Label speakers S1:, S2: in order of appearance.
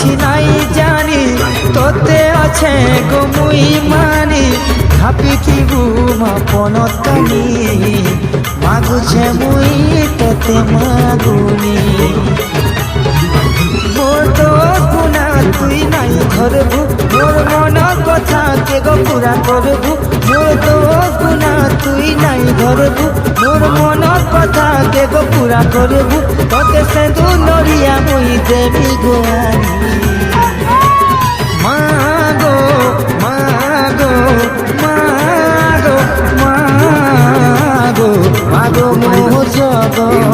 S1: କିଛି ନାଇଁ ଜାଣି ତୋତେ ଅଛେ ଗୋ ମୁଇ ମାନି ଭାବିଥିବୁ ମାପନ ତନି ମାଗୁଛେ ମୁଇ ତୋତେ ମାଗୁନି মোর তো গুণা তুই নাই ধরবু মোর মন কথা কে গো পুরা করবু মোর তো গুণা তুই নাই ধরবু মোর মন কথা কে গো পুরা করবু তোতে সেন্দু নড়িয়া মুই দেবি গোয়ানি মাগো মাগো মাগো মাগো মাগো মোর জগৎ